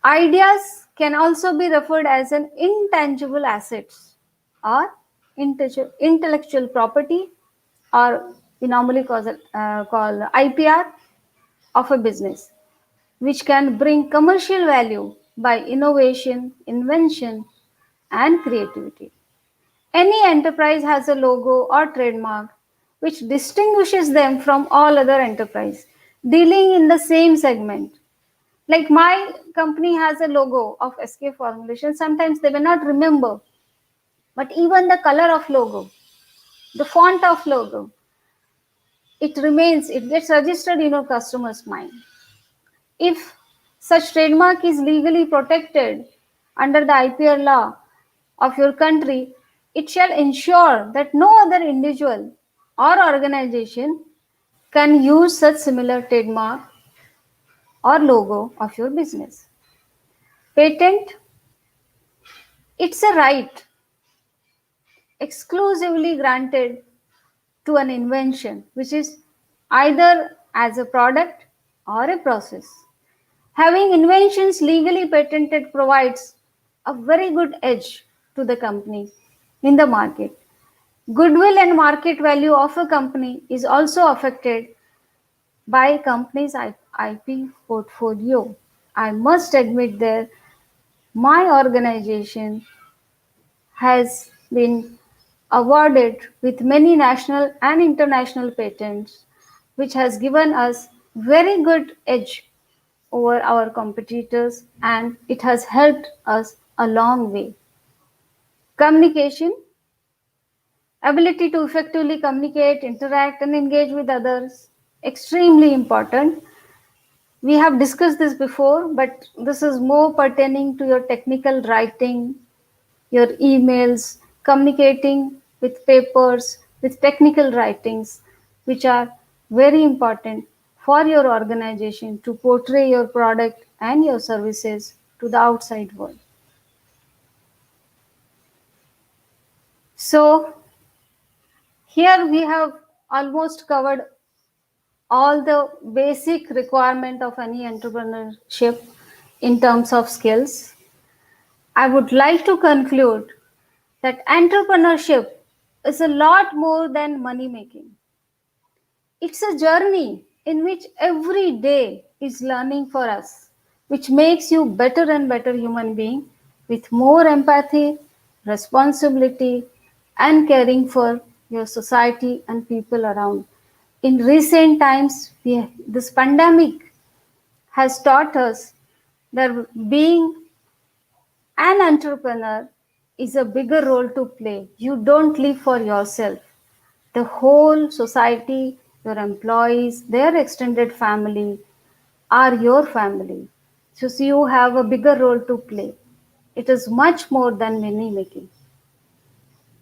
Ideas can also be referred as an intangible assets or intellectual property, or we normally call IPR of a business, which can bring commercial value by innovation, invention, and creativity. Any enterprise has a logo or trademark which distinguishes them from all other enterprise dealing in the same segment. Like my company has a logo of SK Formulation. Sometimes they may not remember, but even the color of logo, the font of logo, it remains, it gets registered in your customer's mind. If such trademark is legally protected under the IPR law of your country, it shall ensure that no other individual or organization can use such similar trademark or logo of your business. Patent, it's a right exclusively granted to an invention, which is either as a product or a process. Having inventions legally patented provides a very good edge to the company in the market. Goodwill and market value of a company is also affected by a company's IP portfolio. I must admit there, my organization has been awarded with many national and international patents, which has given us very good edge over our competitors, and it has helped us a long way. Communication, ability to effectively communicate, interact, and engage with others, extremely important. We have discussed this before, but this is more pertaining to your technical writing, your emails, communicating with papers, with technical writings, which are very important for your organization to portray your product and your services to the outside world. So, here we have almost covered all the basic requirement of any entrepreneurship in terms of skills. I would like to conclude that entrepreneurship is a lot more than money making. It's a journey in which every day is learning for us, which makes you better and better human being with more empathy, responsibility, and caring for your society and people around. In recent times, this pandemic has taught us that being an entrepreneur is a bigger role to play. You don't live for yourself. The whole society, your employees, their extended family are your family. So you have a bigger role to play. It is much more than money making.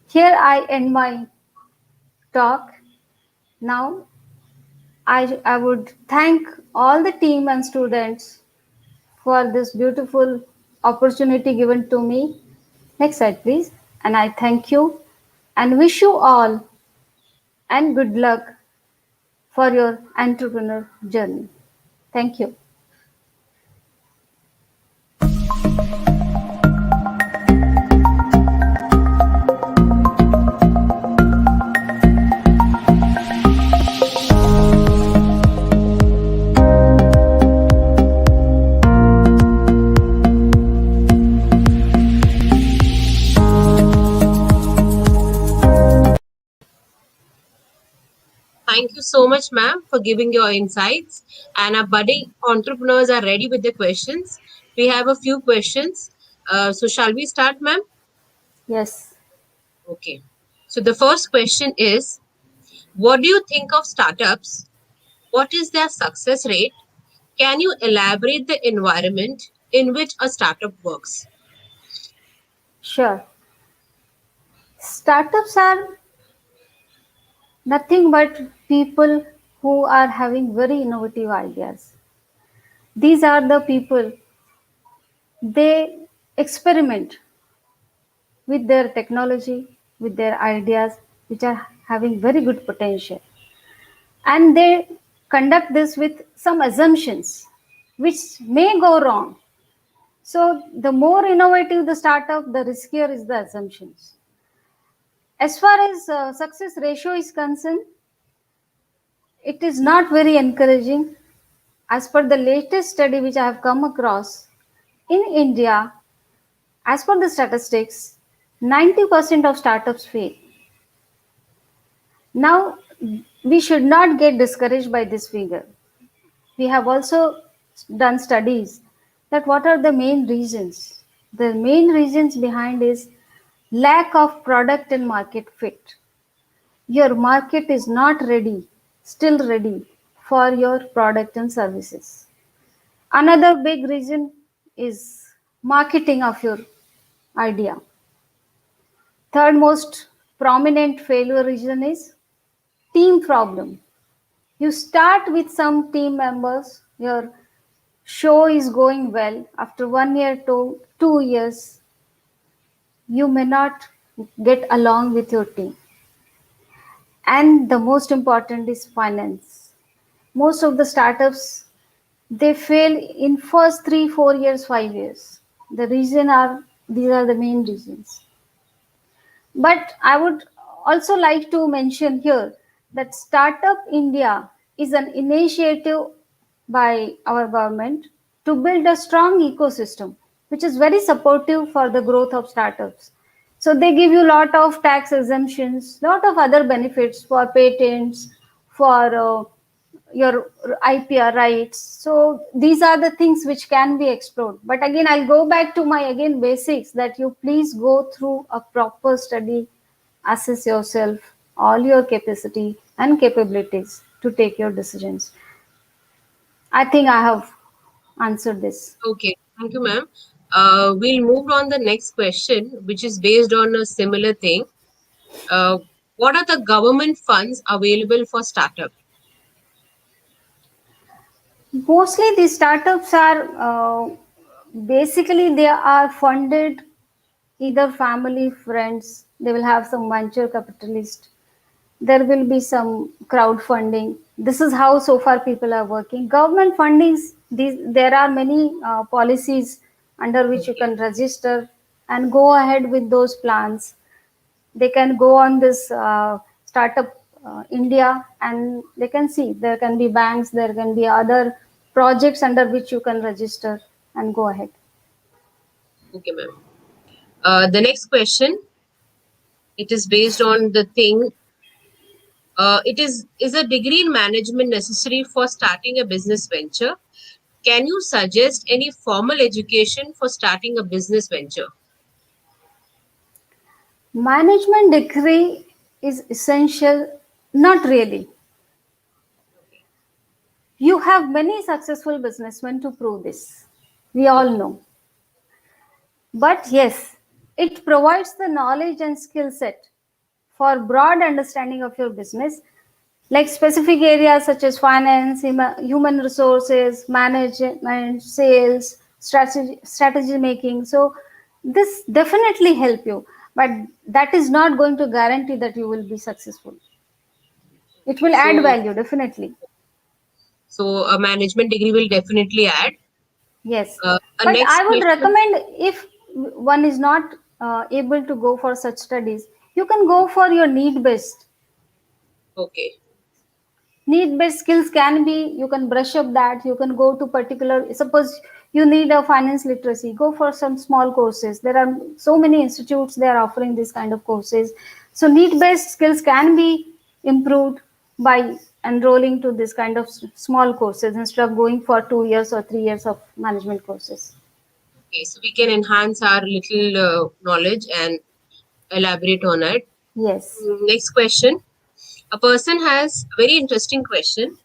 Here I end my talk. Now I would thank all the team and students for this beautiful opportunity given to me. Next slide, please. And I thank you and wish you all and good luck for your entrepreneur journey. Thank you. Thank you so much, ma'am, for giving your insights. And our budding entrepreneurs are ready with the questions. We have a few questions. So, shall we start, ma'am? Yes. Okay. So, the first question is, what do you think of startups? What is their success rate? Can you elaborate the environment in which a startup works? Sure. Startups are nothing but people who are having very innovative ideas. These are the people, they experiment with their technology, with their ideas, which are having very good potential. And they conduct this with some assumptions, which may go wrong. So, the more innovative the startup, the riskier is the assumptions. As far as success ratio is concerned, it is not very encouraging. As per the latest study which I have come across, in India, as per the statistics, 90% of startups fail. Now, we should not get discouraged by this figure. We have also done studies that what are the main reasons. The main reasons behind is lack of product and market fit. Your market is not ready, still ready for your product and services. Another big reason is marketing of your idea. Third most prominent failure reason is team problem. You start with some team members, your show is going well. After 1 year to 2 years, you may not get along with your team. And the most important is finance. Most of the startups, they fail in first 3 4 years 5 years. The reason are these are the main reasons. But I would also like to mention here that Startup India is an initiative by our government to build a strong ecosystem which is very supportive for the growth of startups. So they give you a lot of tax exemptions, lot of other benefits for patents, for your IPR rights. So these are the things which can be explored. But again, I'll go back to my again basics that you please go through a proper study, assess yourself, all your capacity and capabilities to take your decisions. I think I have answered this. Okay, thank you, ma'am. We'll move on the next question, which is based on a similar thing. Uh, what are the government funds available for startup? Mostly these startups are basically they are funded either family, friends, they will have some venture capitalist, there will be some crowdfunding. This is how so far people are working. Government fundings, these there are many policies under which you can register and go ahead with those plans. They can go on this startup India and they can see there can be banks, there can be other projects under which you can register and go ahead. Okay, ma'am. The next question, it is based on the thing. Is a degree in management necessary for starting a business venture? Can you suggest any formal education for starting a business venture? Management degree is essential, not really. You have many successful businessmen to prove this. We all know. But yes, it provides the knowledge and skill set for broad understanding of your business, like specific areas such as finance, human resources, management, sales, strategy making. So this definitely help you, but that is not going to guarantee that you will be successful. It will add So, value, definitely. so a management degree will definitely add. Yes, A but next I would question. recommend if one is not able to go for such studies, you can go for your need based. Okay. Need based skills can be you can brush up that you can go to particular suppose you need a finance literacy go for some small courses. There are so many institutes they are offering this kind of courses. So need based skills can be improved by enrolling to this kind of small courses instead of going for 2 years or 3 years of management courses. Okay, so we can enhance our little knowledge and elaborate on it. Yes. Next question. A person has very interesting question.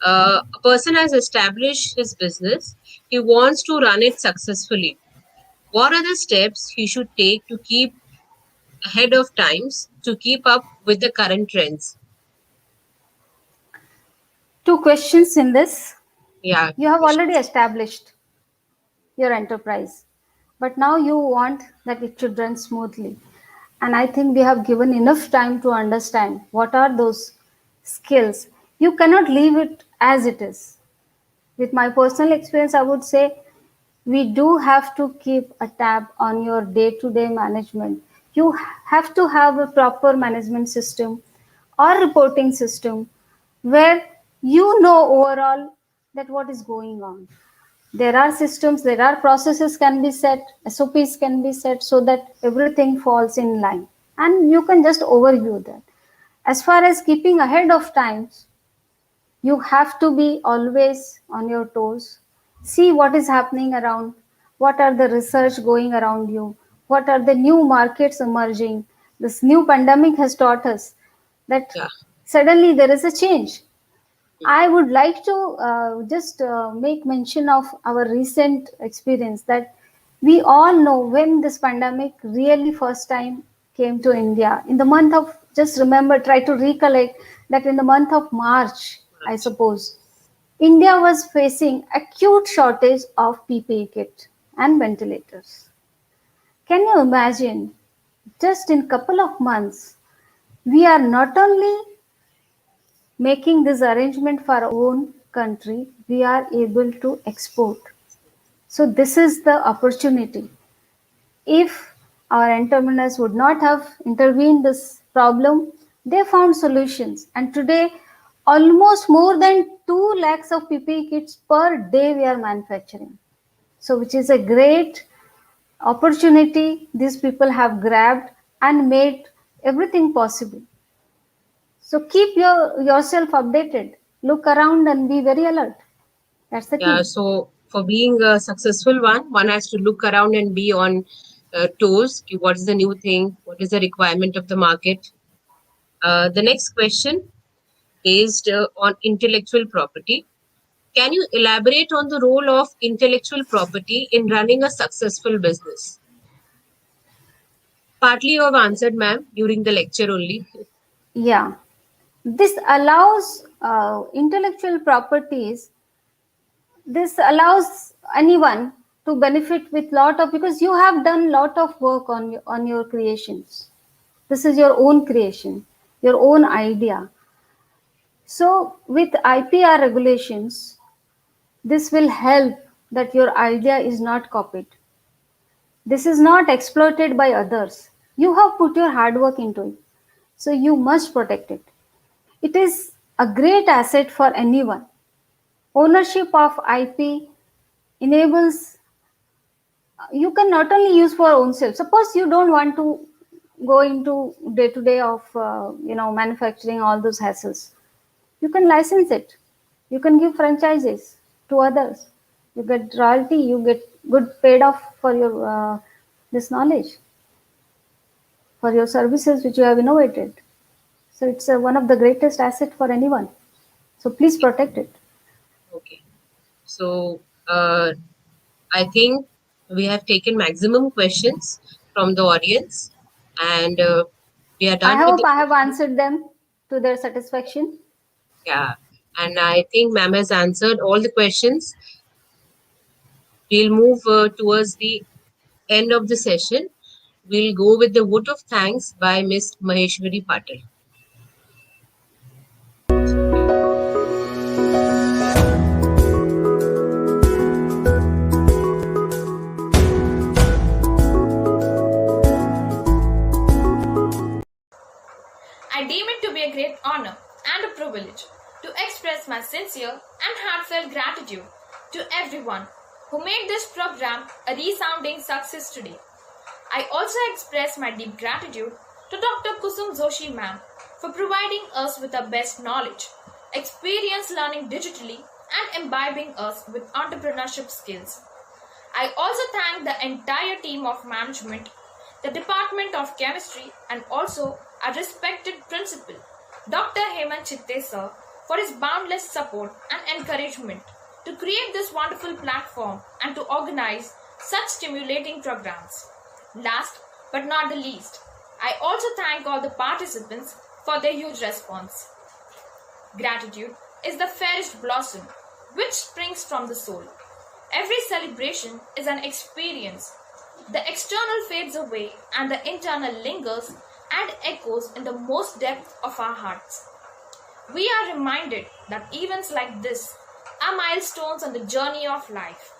A person has established his business. He wants to run it successfully. What are the steps he should take to keep ahead of times, to keep up with the current trends? Two questions in this. Yeah. You have already established your enterprise, but now you want that it should run smoothly. And I think we have given enough time to understand what are those skills. You cannot leave it as it is. With my personal experience, I would say we do have to keep a tab on your day-to-day management. You have to have a proper management system or reporting system where you know overall that what is going on. There are systems, there are processes can be set, SOPs can be set so that everything falls in line and you can just overview that. As far as keeping ahead of times, you have to be always on your toes. See what is happening around, what are the research going around you, what are the new markets emerging. This new pandemic has taught us that Yeah. suddenly there is a change. I would like to just make mention of our recent experience that we all know when this pandemic really first time came to India in the month of, just remember, try to recollect that in the month of March, I suppose, India was facing acute shortage of PPE kit and ventilators. Can you imagine? Just in couple of months, we are not only making this arrangement for our own country, we are able to export. So this is the opportunity. If our entrepreneurs would not have intervened this problem, they found solutions. And today, almost more than 2 lakhs of PPE kits per day we are manufacturing. So which is a great opportunity these people have grabbed and made everything possible. So keep yourself updated. Look around and be very alert. That's the Yeah. key. So for being a successful one has to look around and be on toes. What is the new thing? What is the requirement of the market? The next question based on intellectual property. Can you elaborate on the role of intellectual property in running a successful business? Partly you have answered, ma'am, during the lecture only. Yeah. This allows intellectual properties. This allows anyone to benefit with lot of, because you have done lot of work on your creations. This is your own creation, your own idea. So with IPR regulations, this will help that your idea is not copied. This is not exploited by others. You have put your hard work into it. So you must protect it. It is a great asset for anyone. Ownership of IP enables, you can not only use for own self. Suppose you don't want to go into day to day of manufacturing all those hassles. You can license it. You can give franchises to others. You get royalty. You get good paid off for your this knowledge, for your services which you have innovated. So it's one of the greatest asset for anyone. So please protect it. Okay. So I think we have taken maximum questions from the audience and we are I done with hope the I have answered them to their satisfaction. yeah. And I think ma'am has answered all the questions. We'll move towards the end of the session. We'll go with the vote of thanks by Miss Maheshwari Patil. I deem it to be a great honor and a privilege to express my sincere and heartfelt gratitude to everyone who made this program a resounding success today. I also express my deep gratitude to Dr. Kusum Joshi ma'am for providing us with the best knowledge, experience learning digitally, and imbibing us with entrepreneurship skills. I also thank the entire team of management, the Department of Chemistry, and also our respected principal, Dr. Hemant Chitte sir, for his boundless support and encouragement to create this wonderful platform and to organize such stimulating programs. Last but not the least, I also thank all the participants for their huge response. Gratitude is the fairest blossom which springs from the soul. Every celebration is an experience. The external fades away and the internal lingers and echoes in the most depth of our hearts. We are reminded that events like this are milestones on the journey of life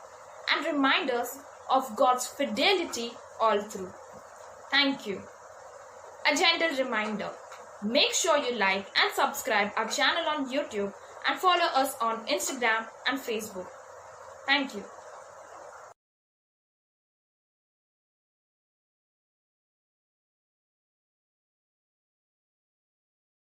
and reminders of God's fidelity all through. Thank you. A gentle reminder, make sure you like and subscribe our channel on YouTube and follow us on Instagram and Facebook. Thank you.